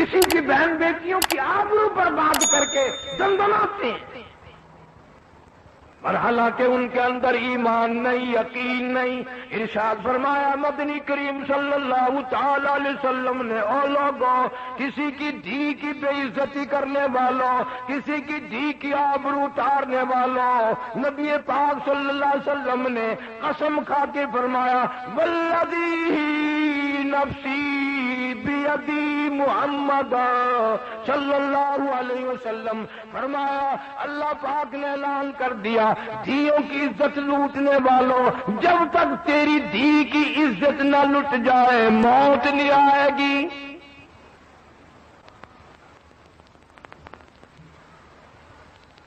کسی کی بہن بیٹیوں کی آبرو برباد کر کے دندناتے ہیں، اور حالانکہ ان کے اندر ایمان نہیں، یقین نہیں۔ ارشاد فرمایا مدنی کریم صلی اللہ تعالی علیہ وسلم نے، او لوگوں، کسی کی دھی کی بے عزتی کرنے والوں، کسی کی دھی کی آبرو اتارنے والوں، نبی پاک صلی اللہ علیہ وسلم نے قسم کھا کے فرمایا والذی نفسی بیدی محمد صلی اللہ علیہ وسلم، فرمایا اللہ پاک نے اعلان کر دیا، دھیوں کی عزت لوٹنے والوں، جب تک تیری دھی کی عزت نہ لٹ جائے موت نہیں آئے گی۔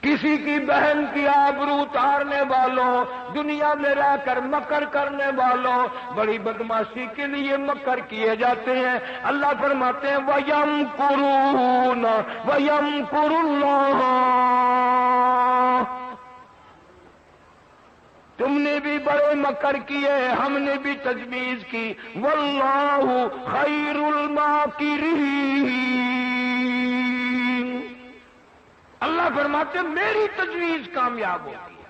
کسی کی بہن کی آبرو اتارنے والوں، دنیا میں رہ کر مکر کرنے والوں، بڑی بدماشی کے لیے مکر کیے جاتے ہیں۔ اللہ فرماتے ہیں وَيَمْكُرُونَ وَيَمْكُرُ اللَّهُ، تم نے بھی بڑے مکر کیے، ہم نے بھی تجویز کی، وَاللَّهُ خَيْرُ الْمَاكِرِينَ، اللہ فرماتے ہیں میری تجویز کامیاب ہوتی ہے۔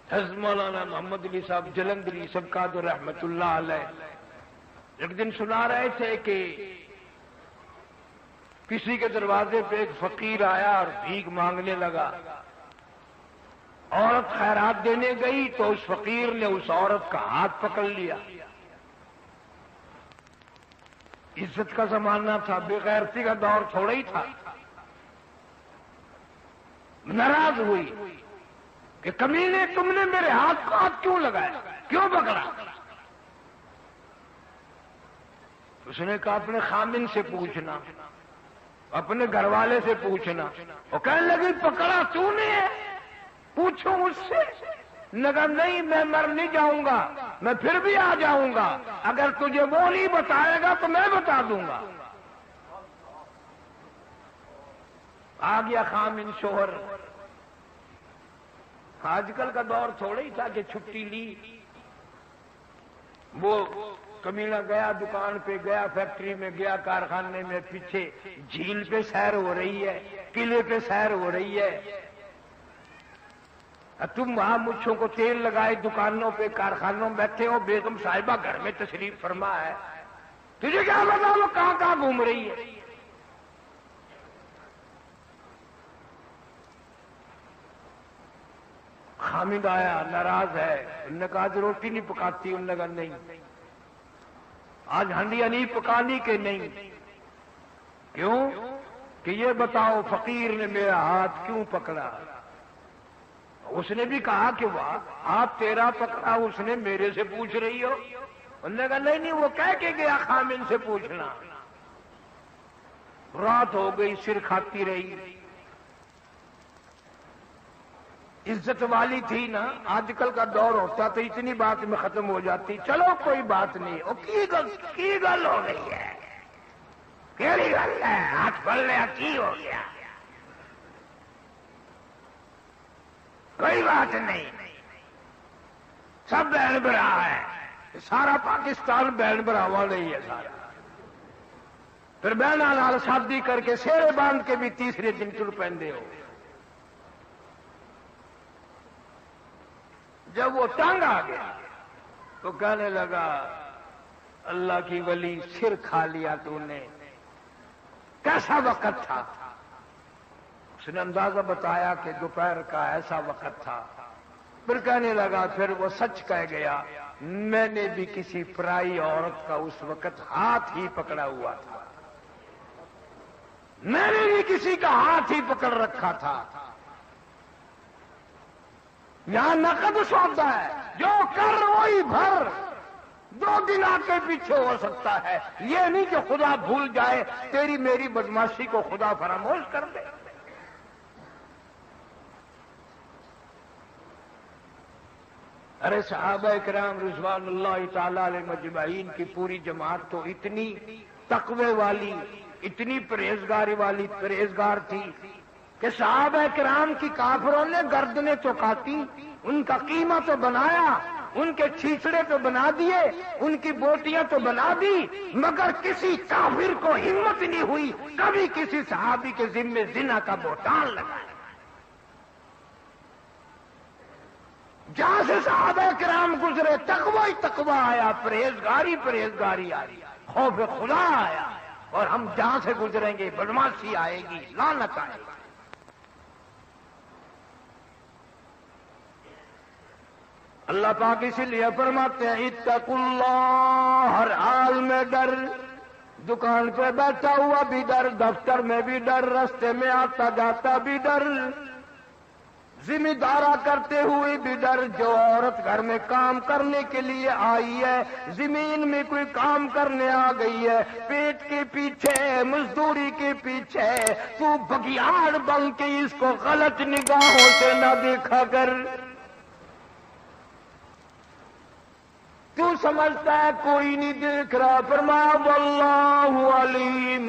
حضرت مولانا محمد علی صاحب جلندری سبقات رحمت اللہ علیہ ایک دن سنا رہے تھے کہ کسی کے دروازے پہ ایک فقیر آیا اور بھیک مانگنے لگا۔ عورت خیرات دینے گئی تو اس فقیر نے اس عورت کا ہاتھ پکڑ لیا۔ عزت کا زمانہ تھا، بے غیرتی کا دور تھوڑا ہی تھا۔ ناراض ہوئی کہ کمینے تم نے میرے ہاتھ کو ہاتھ کیوں لگایا، کیوں پکڑا؟ اس نے کہا اپنے خامن سے پوچھنا، اپنے گھر والے سے پوچھنا۔ وہ کہنے لگی پکڑا تو نے ہے، پوچھو مجھ سے۔ نگا نہیں، میں مر نہیں جاؤں گا، میں پھر بھی آ جاؤں گا، اگر تجھے وہ نہیں بتائے گا تو میں بتا دوں گا۔ آ گیا خامن شوہر۔ آج کل کا دور تھوڑا ہی تھا کہ چھٹی لی، وہ کمینہ گیا دکان پہ، گیا فیکٹری میں، گیا کارخانے میں، پیچھے جھیل پہ سیر ہو رہی ہے، قلعے پہ سیر ہو رہی ہے، تم وہاں مچھوں کو تیل لگائے دکانوں پہ کارخانوں میں بیٹھے ہو، بیگم صاحبہ گھر میں تشریف فرما ہے، تجھے کیا پتا وہ کہاں کہاں گھوم رہی ہے؟ خامد آیا، ناراض ہے۔ انہوں نے کہا آج روٹی نہیں پکاتی؟ انہوں نے کہا نہیں۔ آج ہنڈیاں نہیں پکانی کہ نہیں؟ کیوں؟ کہ یہ بتاؤ فقیر نے میرا ہاتھ کیوں پکڑا؟ اس نے بھی کہا کہ واہ، ہاتھ تیرا پکڑا اس نے، میرے سے پوچھ رہی ہو؟ انہوں نے کہا نہیں نہیں، وہ کہہ کے گیا خامن سے پوچھنا۔ رات ہو گئی، سر کھاتی رہی۔ عزت والی تھی نا، آج کل کا دور ہوتا تو اتنی بات میں ختم ہو جاتی، چلو کوئی بات نہیں، وہ کی گل ہو گئی ہے، کیڑی گل ہے، ہاتھ پڑ لیا کی ہو گیا، کوئی بات نہیں، سب بہن برا ہے، سارا پاکستان بہن براوا نہیں ہے سارا۔ پھر بہنا نال شادی کر کے سیرے باندھ کے بھی تیسرے دن تر پہندے ہو۔ جب وہ ٹانگ آ گیا تو کہنے لگا اللہ کی ولی، سر کھا لیا تو نے، کیسا وقت تھا؟ اس نے اندازہ بتایا کہ دوپہر کا ایسا وقت تھا۔ پھر کہنے لگا، پھر وہ سچ کہہ گیا، میں نے بھی کسی پرائی عورت کا اس وقت ہاتھ ہی پکڑا ہوا تھا، میں نے بھی کسی کا ہاتھ ہی پکڑ رکھا تھا۔ یہاں نقد سودا ہے، جو کر وہی بھر، 2 دن آگے پیچھے ہو سکتا ہے، یہ نہیں کہ خدا بھول جائے، تیری میری بدماشی کو خدا فراموش کر دے۔ ارے صحابہ کرام رضوان اللہ تعالی علیہ مجمعین کی پوری جماعت تو اتنی تقوی والی، اتنی پرہیزگار تھی کہ صحابہ کرام کی کافروں نے گردنیں چکاتی، ان کا قیمہ تو بنایا، ان کے چھیچڑے تو بنا دیے، ان کی بوٹیاں تو بنا دی، مگر کسی کافر کو ہمت نہیں ہوئی کبھی کسی صحابی کے ذمے زنا کا بہتان لگائے۔ جہاں سے صحابہ کرام گزرے تقوی ہی تقوی آیا، پرہیزگاری آئی، خوف خدا آیا، اور ہم جہاں سے گزریں گے بدماشی آئے گی، لعنت آئے گی۔ اللہ پاک اسی لیے فرماتے ہیں اتقوا اللہ، ہر حال میں ڈر، دکان پہ بیٹھا ہوا بھی ڈر، دفتر میں بھی ڈر، راستے میں آتا جاتا بھی ڈر، ذمہ دارا کرتے ہوئے بھی ڈر۔ جو عورت گھر میں کام کرنے کے لیے آئی ہے، زمین میں کوئی کام کرنے آ گئی ہے، پیٹ کے پیچھے، مزدوری کے پیچھے، تو بگیاڑ بن کے اس کو غلط نگاہوں سے نہ دیکھا کر۔ تو سمجھتا ہے کوئی نہیں دیکھ رہا، فرمایا واللہ علیم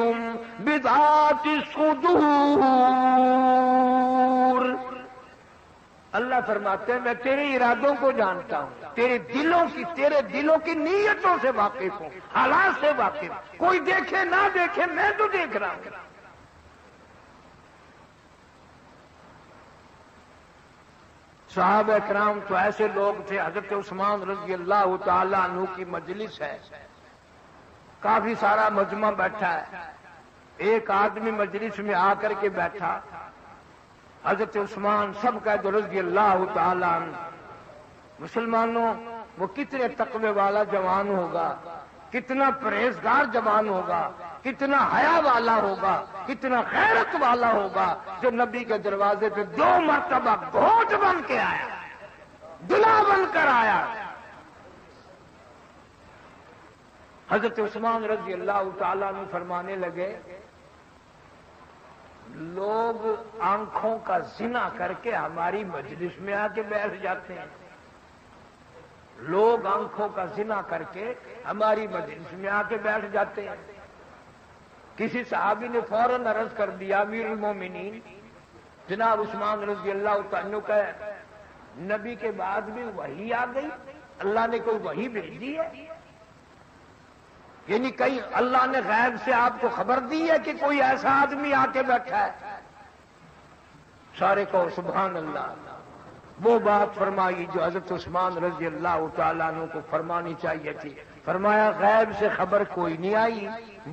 بذات الصدور، اللہ فرماتے ہیں میں تیرے ارادوں کو جانتا ہوں، تیرے دلوں کی نیتوں سے واقف ہوں، حالات سے واقف ہوں، کوئی دیکھے نہ دیکھے میں تو دیکھ رہا ہوں۔ صحابہ کرام تو ایسے لوگ تھے، حضرت عثمان رضی اللہ تعالی عنہ کی مجلس ہے، کافی سارا مجمع بیٹھا ہے، ایک آدمی مجلس میں آ کر کے بیٹھا، حضرت عثمان سب کا رضی اللہ تعالی عنہ، مسلمانوں وہ کتنے تقوی والا جوان ہوگا، کتنا پرہیزگار جوان ہوگا، کتنا حیا والا ہوگا، کتنا غیرت والا ہوگا، جو نبی کے دروازے پہ 2 مرتبہ گھوٹ بن کے آیا، دلہا بن کر آیا۔ حضرت عثمان رضی اللہ تعالیٰ عنہ فرمانے لگے لوگ آنکھوں کا زنا کر کے ہماری مجلس میں آ کے بیٹھ جاتے ہیں، لوگ آنکھوں کا زنا کر کے ہماری مجلس میں آ کے بیٹھ جاتے ہیں۔ کسی صحابی نے فوراً عرض کر دیا امیر المومنین جناب عثمان رضی اللہ تعالیٰ کا نبی کے بعد بھی وحی آ گئی، اللہ نے کوئی وحی بھیجی ہے، یعنی کہیں اللہ نے غیب سے آپ کو خبر دی ہے کہ کوئی ایسا آدمی آ کے بیٹھا ہے؟ سارے کو سبحان اللہ۔ وہ بات فرمائی جو حضرت عثمان رضی اللہ تعالیٰ عنہ کو فرمانی چاہیے تھی، فرمایا غیب سے خبر کوئی نہیں آئی،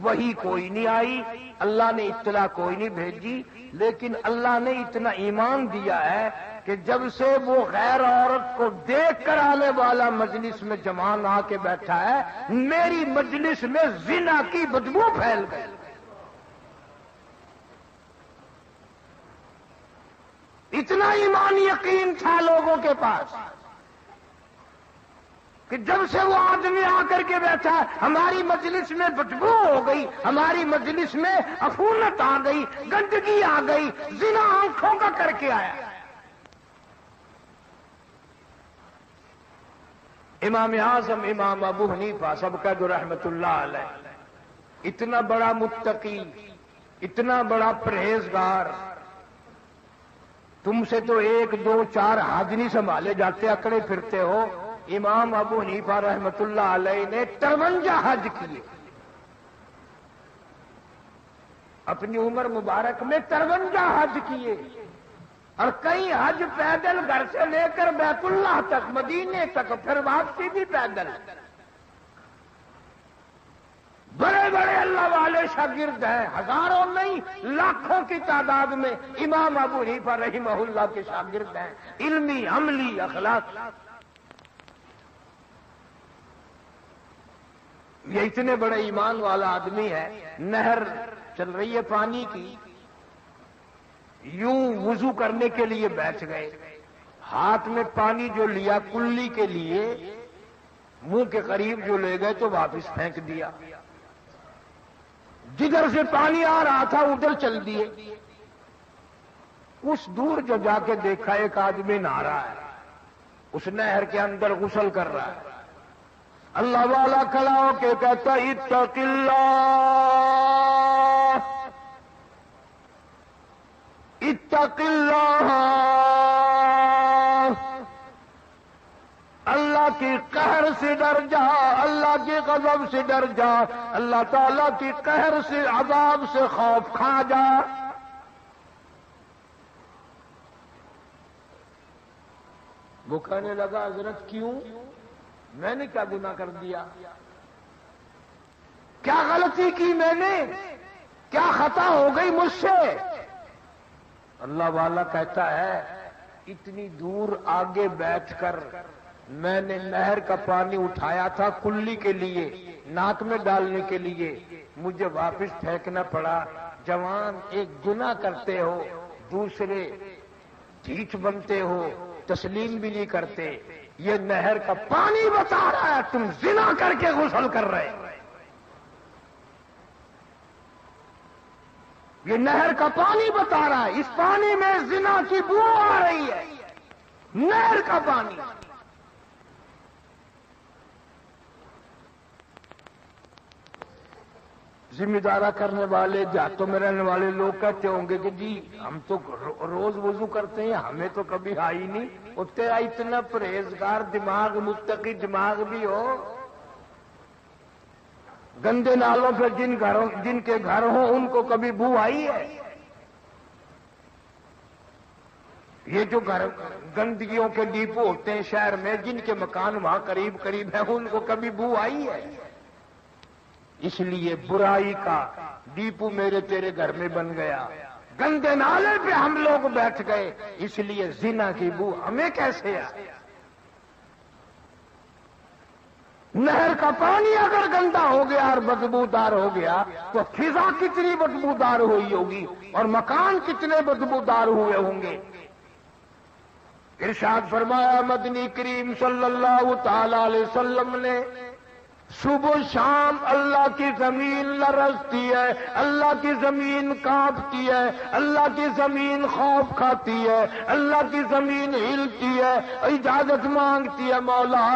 وحی کوئی نہیں آئی، اللہ نے اطلاع کوئی نہیں بھیجی، لیکن اللہ نے اتنا ایمان دیا ہے کہ جب سے وہ غیر عورت کو دیکھ کر آنے والا مجلس میں جوان آ کے بیٹھا ہے، میری مجلس میں زنا کی بدبو پھیل گئی۔ اتنا ایمان یقین تھا لوگوں کے پاس کہ جب سے وہ آدمی آ کر کے بیٹھا ہماری مجلس میں بدبو ہو گئی، ہماری مجلس میں عفونت آ گئی، گندگی آ گئی، زنا آنکھوں کا کر کے آیا۔ امام اعظم امام ابو حنیفہ سب کا جو رحمت اللہ علیہ، اتنا بڑا متقی، اتنا بڑا پرہیزگار، تم سے تو 1 2 4 حج نہیں سنبھالے جاتے، اکڑے پھرتے ہو۔ امام ابو حنیفہ رحمت اللہ علیہ نے 53 حج کیے، اپنی عمر مبارک میں 53 حج کیے، اور کئی حج پیدل گھر سے لے کر بیت اللہ تک، مدینے تک، پھر واپسی بھی پیدل۔ بڑے بڑے اللہ والے شاگرد ہیں، ہزاروں نہیں لاکھوں کی تعداد میں امام ابو حنیفہ رحمہ اللہ کے شاگرد ہیں، علمی عملی اخلاق۔ یہ اتنے بڑے ایمان والا آدمی ہے، نہر چل رہی ہے پانی کی، یوں وضو کرنے کے لیے بیٹھ گئے، ہاتھ میں پانی جو لیا کلی کے لیے، منہ کے قریب جو لے گئے تو واپس پھینک دیا، جدھر سے پانی آ رہا تھا ادھر چل دیے۔ اس دور جو جا کے دیکھا ایک آدمی نہا رہا ہے، اس نہر کے اندر غسل کر رہا ہے، اللہ والا کھڑا ہو کے کہتا اتق اللہ اتق اللہ، اللہ کی قہر سے ڈر جا، اللہ کے غضب سے ڈر جا، اللہ تعالیٰ کی قہر سے عذاب سے خوف کھا جا۔ وہ کہنے لگا حضرت کیوں؟ میں نے کیا گناہ کر دیا؟ کیا غلطی کی میں نے؟ کیا خطا ہو گئی مجھ سے؟ اللہ والا کہتا ہے اتنی دور آگے بیٹھ کر میں نے نہر کا پانی اٹھایا تھا کلی کے لیے، ناک میں ڈالنے کے لیے، مجھے واپس پھینکنا پڑا۔ جوان ایک گناہ کرتے ہو، دوسرے ڈھیٹ بنتے ہو، تسلیم بھی نہیں کرتے۔ یہ نہر کا پانی بتا رہا ہے تم زنا کر کے غسل کر رہے۔ یہ نہر کا پانی بتا رہا ہے، اس پانی میں زنا کی بو آ رہی ہے، نہر کا پانی۔ ذمہ دارہ کرنے والے، دیہاتوں میں رہنے والے لوگ کہتے ہوں گے کہ جی ہم تو روز وضو کرتے ہیں، ہمیں تو کبھی آئی نہیں۔ وہ تیرا اتنا پرہیزگار دماغ، متقی دماغ بھی ہو، گندے نالوں پہ جن کے گھر ہوں ان کو کبھی بو آئی ہے؟ یہ جو گھر گندگیوں کے ڈیپو ہوتے ہیں شہر میں، جن کے مکان وہاں قریب قریب ہیں، ان کو کبھی بو آئی ہے؟ اس لیے برائی کا ڈیپو میرے تیرے گھر میں بن گیا، گندے نالے پہ ہم لوگ بیٹھ گئے، اس لیے زنا کی بو ہمیں کیسے آئے؟ نہر کا پانی اگر گندا ہو گیا اور بدبودار ہو گیا تو فضا کتنی بدبودار ہوئی ہوگی اور مکان کتنے بدبودار ہوئے ہوں گے۔ ارشاد فرمایا مدنی کریم صلی اللہ تعالی علیہ وسلم نے، صبح شام اللہ کی زمین لرزتی ہے، اللہ کی زمین کانپتی ہے، اللہ کی زمین خوف کھاتی ہے، اللہ کی زمین ہلتی ہے، اجازت مانگتی ہے، مولا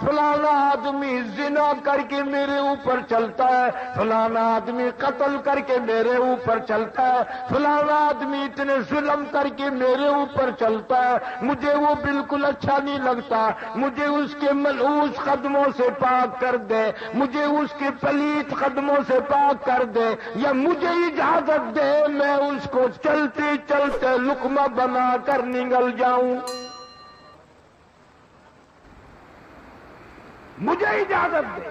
فلانا آدمی زنا کر کے میرے اوپر چلتا ہے، فلانا آدمی قتل کر کے میرے اوپر چلتا ہے، فلانا آدمی اتنے ظلم کر کے میرے اوپر چلتا ہے، مجھے وہ بالکل اچھا نہیں لگتا، مجھے اس کے ملعوس قدموں سے پاک کر دے، مجھے اس کے پلیت قدموں سے پاک کر دے، یا مجھے اجازت دے میں اس کو چلتے چلتے لقمہ بنا کر نگل جاؤں، مجھے اجازت دے،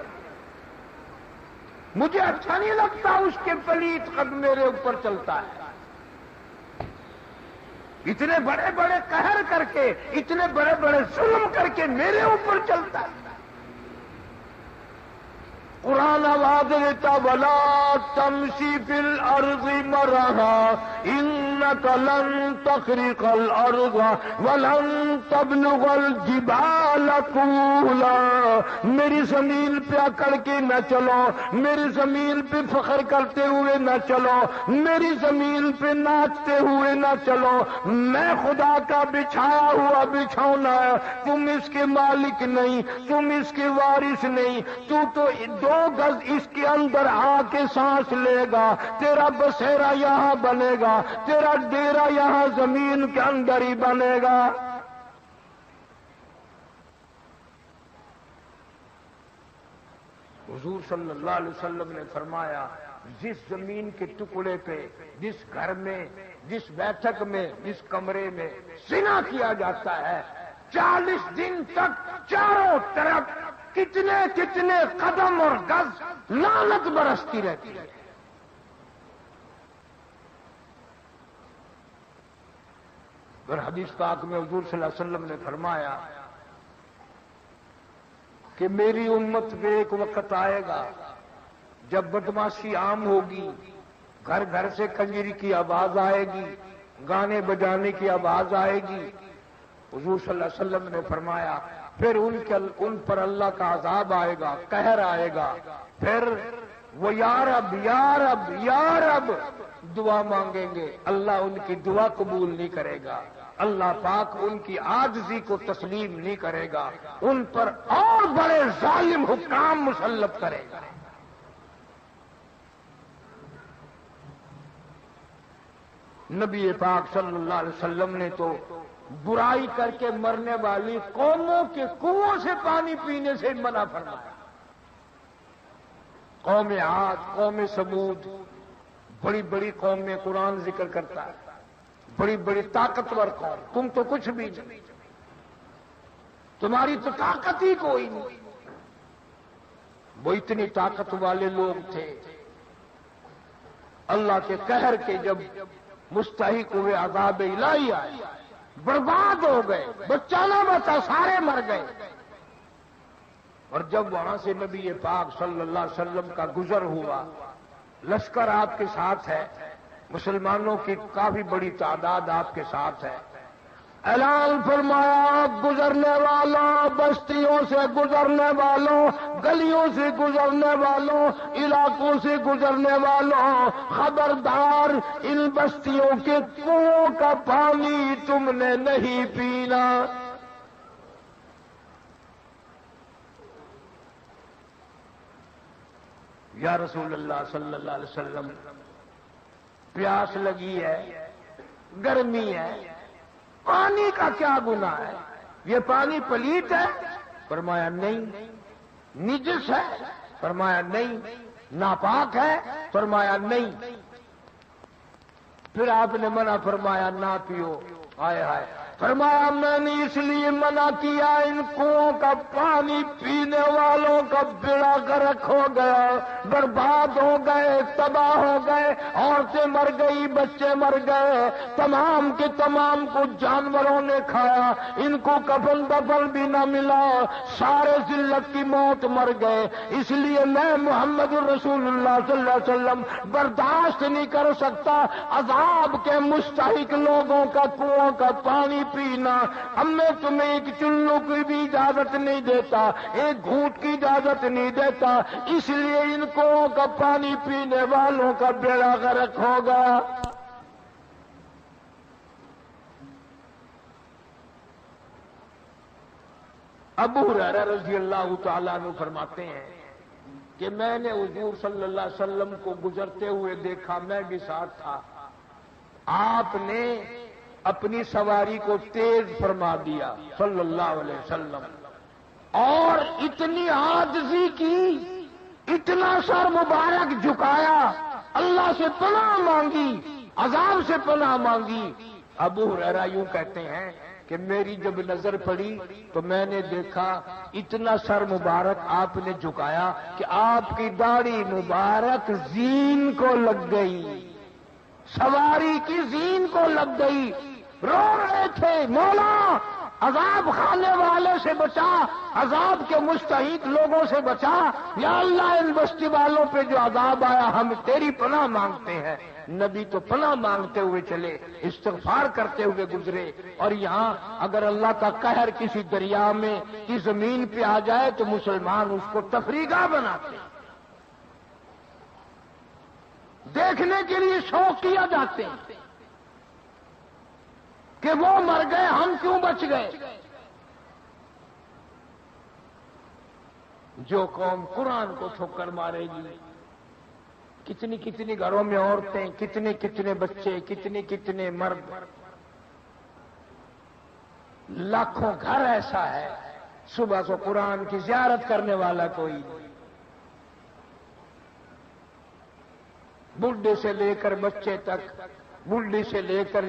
مجھے اچھا نہیں لگتا اس کے پلیت قدم میرے اوپر چلتا ہے۔ اتنے بڑے بڑے قہر کر کے، اتنے بڑے بڑے ظلم کر کے میرے اوپر چلتا ہے۔ قرآن آواز دیتا وَلَا تَمْشِ فِي الْأَرْضِ مَرَحًا إِنَّكَ لَن تَخْرِقَ الْأَرْضَ وَلَن تَبْلُغَ الْجِبَالَ طُولًا، میری زمین پہ اکڑ کے نہ چلو، میری زمین پہ فخر کرتے ہوئے نہ چلو، میری زمین پہ ناچتے ہوئے نہ چلو، میں خدا کا بچھایا ہوا بچھونا ہے، تم اس کے مالک نہیں، تم اس کے وارث نہیں، تو 2 گز اس کے اندر آ کے سانس لے گا، تیرا بسیرا یہاں بنے گا، تیرا ڈیرا یہاں زمین کے اندر ہی بنے گا۔ حضور صلی اللہ علیہ وسلم نے فرمایا جس زمین کے ٹکڑے پہ، جس گھر میں، جس بیٹھک میں، جس کمرے میں زنا کیا جاتا ہے، 40 دن تک چاروں طرف کتنے کتنے قدم اور گز لعنت برستی رہتی ہے۔ اور حدیث پاک میں حضور صلی اللہ علیہ وسلم نے فرمایا کہ میری امت پہ ایک وقت آئے گا جب بدماشی عام ہوگی، گھر گھر سے کنجری کی آواز آئے گی، گانے بجانے کی آواز آئے گی۔ حضور صلی اللہ علیہ وسلم نے فرمایا پھر ان پر اللہ کا عذاب آئے گا، قہر آئے گا، پھر وہ یا رب یا رب یا رب دعا مانگیں گے، اللہ ان کی دعا قبول نہیں کرے گا، اللہ پاک ان کی عاجزی کو تسلیم نہیں کرے گا، ان پر اور بڑے ظالم حکام مسلط کرے گا۔ نبی پاک صلی اللہ علیہ وسلم نے تو برائی کر کے مرنے والی قوموں کے کنووں سے پانی پینے سے منع فرمایا۔ قوم عاد، قوم سمود، بڑی بڑی قوم میں قرآن ذکر کرتا ہے، بڑی بڑی طاقتور قوم، تم تو کچھ بھی نہیں، تمہاری تو طاقت ہی کوئی نہیں۔ وہ اتنی طاقت والے لوگ تھے، اللہ کے قہر کے جب مستحق ہوئے، عذاب الہی آئے، برباد ہو گئے، بچہ نہ بچا، سارے مر گئے۔ اور جب وہاں سے نبی پاک صلی اللہ علیہ وسلم کا گزر ہوا، لشکر آپ کے ساتھ ہے، مسلمانوں کی کافی بڑی تعداد آپ کے ساتھ ہے، اعلان فرمایا گزرنے والوں، بستیوں سے گزرنے والوں، گلیوں سے گزرنے والوں، علاقوں سے گزرنے والوں، خبردار ان بستیوں کے کنووں کا پانی تم نے نہیں پینا۔ یا رسول اللہ صلی اللہ علیہ وسلم، پیاس لگی ہے، گرمی ہے، پانی کا کیا گناہ ہے؟ یہ پانی پلیت ہے؟ فرمایا نہیں۔ نجس ہے؟ فرمایا نہیں۔ ناپاک ہے؟ فرمایا نہیں۔ پھر آپ نے منع فرمایا نہ پیو۔ ہائے ہائے، فرمایا میں نے اس لیے منع کیا، ان کنووں کا پانی پینے والوں کا بیڑا غرق ہو گیا، برباد ہو گئے، تباہ ہو گئے، عورتیں مر گئی، بچے مر گئے، تمام کے تمام کو جانوروں نے کھایا، ان کو کفن دفن بھی نہ ملا، سارے ذلت کی موت مر گئے۔ اس لیے میں محمد رسول اللہ صلی اللہ علیہ وسلم برداشت نہیں کر سکتا عذاب کے مستحق لوگوں کا کنووں کا پانی پینا۔ اب میں تمہیں ایک چلو کی بھی اجازت نہیں دیتا، ایک گھونٹ کی اجازت نہیں دیتا، اس لیے ان کنووں کا پانی پینے والوں کا بیڑا غرق ہو گیا۔ ابو ہریرہ رضی اللہ تعالیٰ عنہ فرماتے ہیں کہ میں نے حضور صلی اللہ علیہ وسلم کو گزرتے ہوئے دیکھا، میں بھی ساتھ تھا، آپ نے اپنی سواری کو تیز فرما دیا صلی اللہ علیہ وسلم، اور اتنی عاجزی کی، اتنا سر مبارک جھکایا، اللہ سے پناہ مانگی، عذاب سے پناہ مانگی۔ ابو ہریرہ یوں کہتے ہیں کہ میری جب نظر پڑی تو میں نے دیکھا اتنا سر مبارک آپ نے جھکایا کہ آپ کی داڑھی مبارک زین کو لگ گئی، سواری کی زین کو لگ گئی، رو رہے تھے مولا عذاب کھانے والے سے بچا، عذاب کے مستحق لوگوں سے بچا، یا اللہ ان بستی والوں پہ جو عذاب آیا ہم تیری پناہ مانگتے ہیں۔ نبی تو پناہ مانگتے ہوئے چلے، استغفار کرتے ہوئے گزرے، اور یہاں اگر اللہ کا قہر کسی دریا میں کی زمین پہ آ جائے تو مسلمان اس کو تفریح گاہ بناتے ہیں، دیکھنے کے لیے شوق کیا جاتے ہیں کہ وہ مر گئے ہم کیوں بچ گئے۔ جو قوم قرآن کو ٹھوکر مارے گی، کتنی کتنی گھروں میں عورتیں، کتنے کتنے بچے، کتنے کتنے مرد، لاکھوں گھر ایسا ہے صبح کو قرآن کی زیارت کرنے والا کوئی نہیں، بوڑھے سے لے کر بچے تک، بوڑھی سے لے کر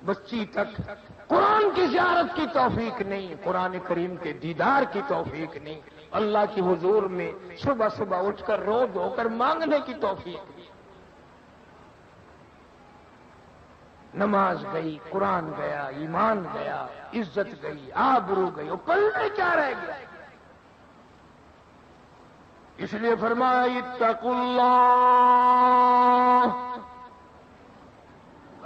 بچی تک قرآن کی زیارت کی توفیق نہیں، قرآن کریم کے دیدار کی توفیق نہیں، اللہ کی حضور میں صبح صبح اٹھ کر رو دھو کر مانگنے کی توفیق نہیں۔ نماز گئی، قرآن گیا، ایمان گیا، عزت گئی، آبرو گئی، اور پلے کیا رہ گیا؟ اس لیے فرمایا اتقوا اللہ،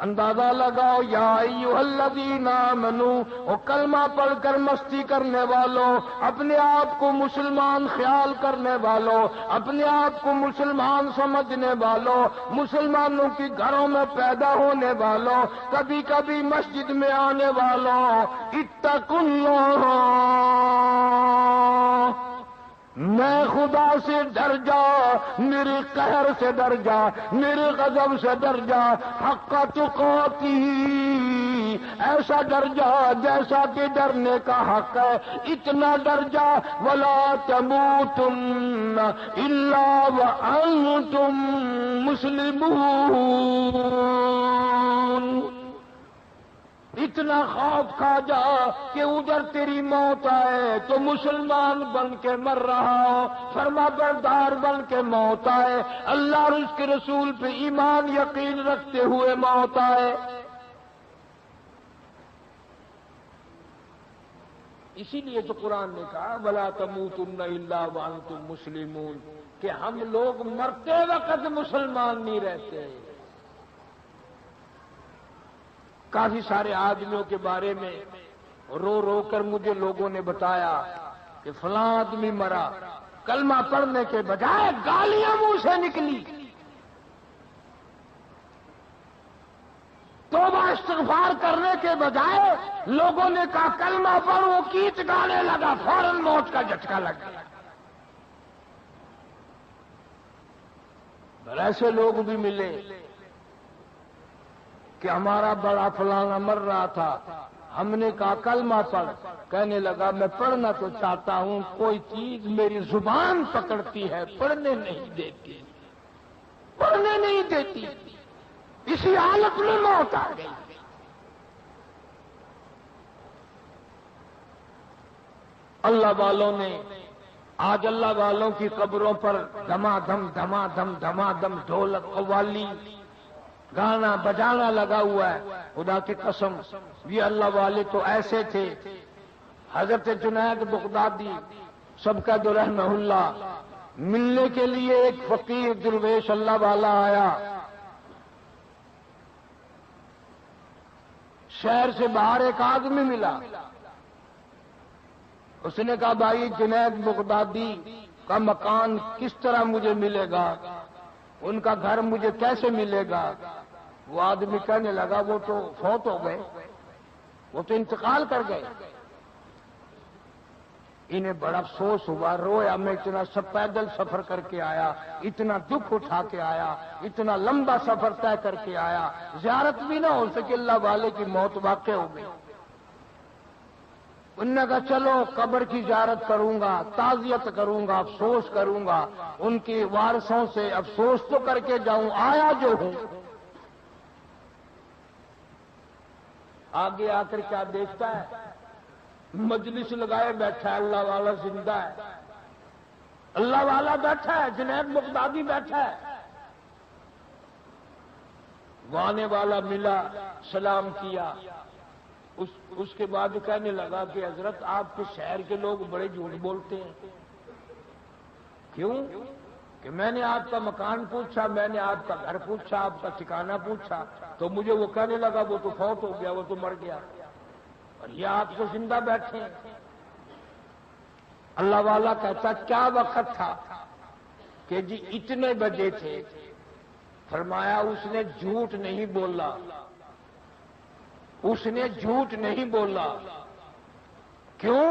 اندازہ لگاؤ یا ایھا الذین آمنوا، اور کلمہ پڑھ کر مستی کرنے والوں، اپنے آپ کو مسلمان خیال کرنے والوں، اپنے آپ کو مسلمان سمجھنے والوں، مسلمانوں کی گھروں میں پیدا ہونے والوں، کبھی کبھی مسجد میں آنے والوں، اتقوا اللہ، میں خدا سے ڈر جا، میرے قہر سے ڈر جا، میرے غضب سے ڈر جا، حق تقاتی، ایسا ڈر جا جیسا کہ ڈرنے کا حق ہے، اتنا ڈر جا، ولا تموتن الا وانتم مسلمون، اتنا خوف کھا جا کہ ادھر تیری موت آئے تو مسلمان بن کے مر رہا ہو، فرما بردار بن کے موت آئے، اللہ اور اس کے رسول پہ ایمان یقین رکھتے ہوئے موت آئے۔ اسی لیے تو قرآن نے کہا وَلَا تَمُوتُنَّ إِلَّا وَأَنْتُمْ مُسْلِمُونَ، کہ ہم لوگ مرتے وقت مسلمان نہیں رہتے۔ کافی سارے آدمیوں کے بارے میں رو رو کر مجھے لوگوں نے بتایا کہ فلاں آدمی مرا، کلمہ پڑھنے کے بجائے گالیاں منہ سے نکلی، توبہ استغفار کرنے کے بجائے لوگوں نے کہا کلمہ پڑھ، وہ گیت گانے لگا، فوراً موت کا جھٹکا لگ گیا۔ ایسے لوگ بھی ملے کہ ہمارا بڑا فلانا مر رہا تھا، ہم نے کہا کلمہ پڑھ، کہنے لگا میں پڑھنا تو چاہتا ہوں، کوئی چیز میری زبان پکڑتی ہے، پڑھنے نہیں دیتی، پڑھنے نہیں دیتی، اسی حالت میں موت آ گئی۔ اللہ والوں نے آج اللہ والوں کی قبروں پر دما دم ڈھولک قوالی گانا بجانا لگا ہوا ہے۔ خدا کی قسم یہ اللہ والے تو ایسے تھے۔ حضرت جنید بغدادی سبقت رحمہ اللہ ملنے کے لیے ایک فقیر درویش اللہ والا آیا، شہر سے باہر ایک آدمی ملا، اس نے کہا بھائی جنید بغدادی کا مکان کس طرح مجھے ملے گا، ان کا گھر مجھے کیسے ملے گا؟ وہ آدمی کہنے لگا وہ تو فوت ہو گئے، وہ تو انتقال کر گئے۔ انہیں بڑا افسوس ہوا، رویا، میں اتنا سب پیدل سفر کر کے آیا، اتنا دکھ اٹھا کے آیا، اتنا لمبا سفر طے کر کے آیا، زیارت بھی نہ ہو سکے، اللہ والے کی موت واقع ہو گئی۔ انہوں نے کہا چلو قبر کی زیارت کروں گا، تعزیت کروں گا، افسوس کروں گا، ان کی وارثوں سے افسوس تو کر کے جاؤں، آیا جو ہوں۔ آگے آ کر کیا دیکھتا ہے، مجلس لگائے بیٹھا ہے، اللہ والا زندہ ہے، اللہ والا بیٹھا ہے، جنید بغدادی بیٹھا ہے۔ وانے والا ملا، سلام کیا، اس کے بعد کہنے لگا کہ حضرت آپ کے شہر کے لوگ بڑے جھوٹ بولتے ہیں۔ کیوں؟ کہ میں نے آپ کا مکان پوچھا، میں نے آپ کا گھر پوچھا، آپ کا ٹھکانہ پوچھا، تو مجھے وہ کہنے لگا وہ تو فوت ہو گیا، وہ تو مر گیا، اور یہ آپ تو زندہ بیٹھے ہیں۔ اللہ والا کہتا کیا وقت تھا کہ جی اتنے بجے تھے؟ فرمایا اس نے جھوٹ نہیں بولا، اس نے جھوٹ نہیں بولا۔ کیوں؟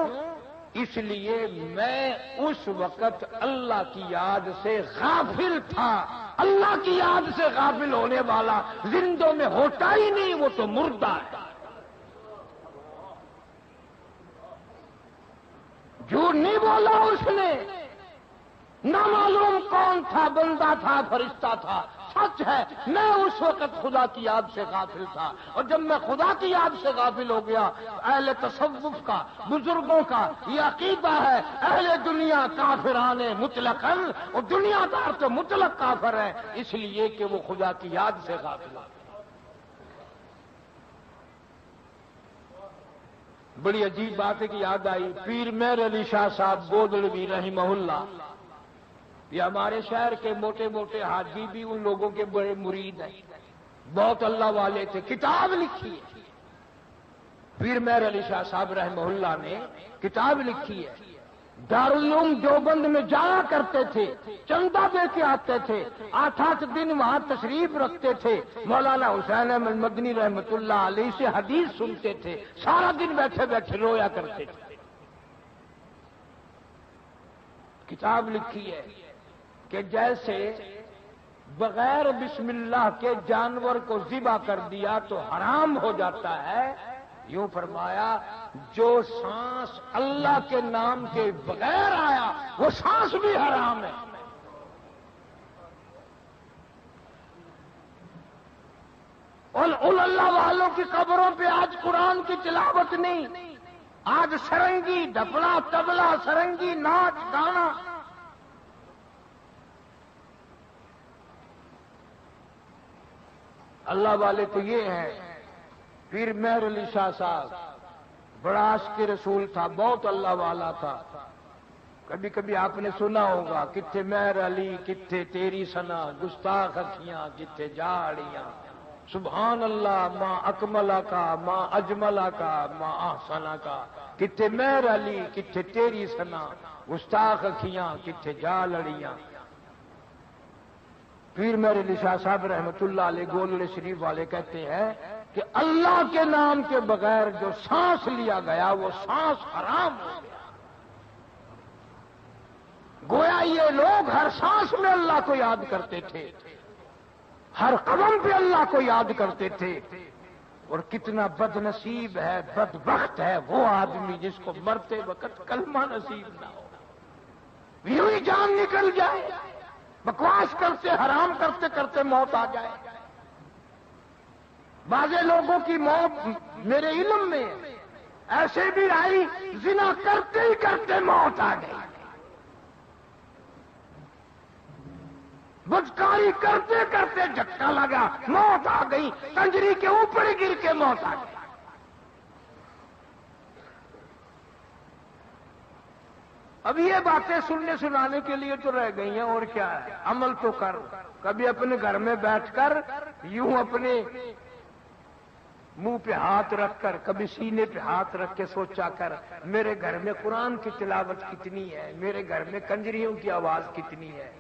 اس لیے میں اس وقت اللہ کی یاد سے غافل تھا۔ اللہ کی یاد سے غافل ہونے والا زندوں میں ہوتا ہی نہیں، وہ تو مردہ ہے۔ جھوٹ نہیں بولا اس نے، نہ معلوم کون تھا، بندہ تھا، فرشتہ تھا، سچ ہے میں اس وقت خدا کی یاد سے غافل تھا، اور جب میں خدا کی یاد سے غافل ہو گیا، اہل تصوف کا، بزرگوں کا یہ عقیدہ ہے، اہل دنیا کافران مطلقاً، اور دنیا دار تو مطلق کافر ہے، اس لیے کہ وہ خدا کی یاد سے غافل ہے۔ بڑی عجیب بات ہے کہ یاد آئی، پیر مہر علی شاہ صاحب گودڑوی رحمہ اللہ، یہ ہمارے شہر کے موٹے موٹے حاجی بھی ان لوگوں کے بڑے مرید ہیں، بہت اللہ والے تھے، کتاب لکھی ہے۔ پیر مہر علی شاہ صاحب رحمہ اللہ نے کتاب لکھی ہے، دارالعلوم دیوبند میں جایا کرتے تھے، چندہ دے کے آتے تھے، 8 دن وہاں تشریف رکھتے تھے، مولانا حسین احمد مدنی رحمۃ اللہ علیہ سے حدیث سنتے تھے، سارا دن بیٹھے بیٹھے رویا کرتے تھے۔ کتاب لکھی ہے کہ جیسے بغیر بسم اللہ کے جانور کو ذبح کر دیا تو حرام ہو جاتا ہے، یوں فرمایا جو سانس اللہ کے نام کے بغیر آیا وہ سانس بھی حرام ہے۔ ان اللہ والوں کی قبروں پہ آج قرآن کی تلاوت نہیں، آج سرنگی، ڈھپلا، تبلا، سرنگی، ناچ گانا۔ اللہ والے تو یہ ہیں۔ پیر مہر علی شاہ صاحب بڑا عاشق رسول تھا، بہت اللہ والا تھا۔ کبھی کبھی آپ نے سنا ہوگا، کتھے مہر علی کتھے تیری سنا، گستاخ اکھیاں کتھے جاڑیاں، سبحان اللہ ماں اکملہ کا، ماں اجملہ کا، ماں احسنہ کا، کتھے مہر علی کتھے تیری سنا، گستاخ اکھیاں کتھے جاڑیاں۔ پیر مہر علی شاہ صاحب رحمت اللہ علیہ گولڑے شریف والے کہتے ہیں کہ اللہ کے نام کے بغیر جو سانس لیا گیا وہ سانس حرام ہو گیا۔ گویا یہ لوگ ہر سانس میں اللہ کو یاد کرتے تھے، ہر قدم پہ اللہ کو یاد کرتے تھے، اور کتنا بد نصیب ہے، بدبخت ہے وہ آدمی جس کو مرتے وقت کلمہ نصیب نہ ہو، یوں ہی جان نکل جائے، بکواس کرتے حرام کرتے کرتے موت آ جائے۔ بعض لوگوں کی موت میرے علم میں ایسے بھی آئی، زنا کرتے ہی کرتے موت آ گئی، بدکاری کرتے کرتے جھٹکا لگا موت آ گئی، کنجری کے اوپر ہی گر کے موت آ گئی۔ اب یہ باتیں سننے سنانے کے لیے تو رہ گئی ہیں، اور کیا ہے، عمل تو کر۔ کبھی اپنے گھر میں بیٹھ کر یوں اپنے منہ پہ ہاتھ رکھ کر، کبھی سینے پہ ہاتھ رکھ کے سوچا کر، میرے گھر میں قرآن کی تلاوت کتنی ہے، میرے گھر میں کنجریوں کی آواز کتنی ہے،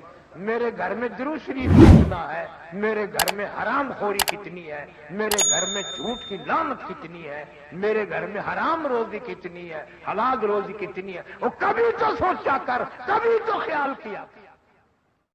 میرے گھر میں درود شریف کتنا ہے، میرے گھر میں حرام خوری کتنی ہے، میرے گھر میں جھوٹ کی لعنت کتنی ہے، میرے گھر میں حرام روزی کتنی ہے، حلال روزی کتنی ہے۔ وہ کبھی تو سوچا کر، کبھی تو خیال کیا۔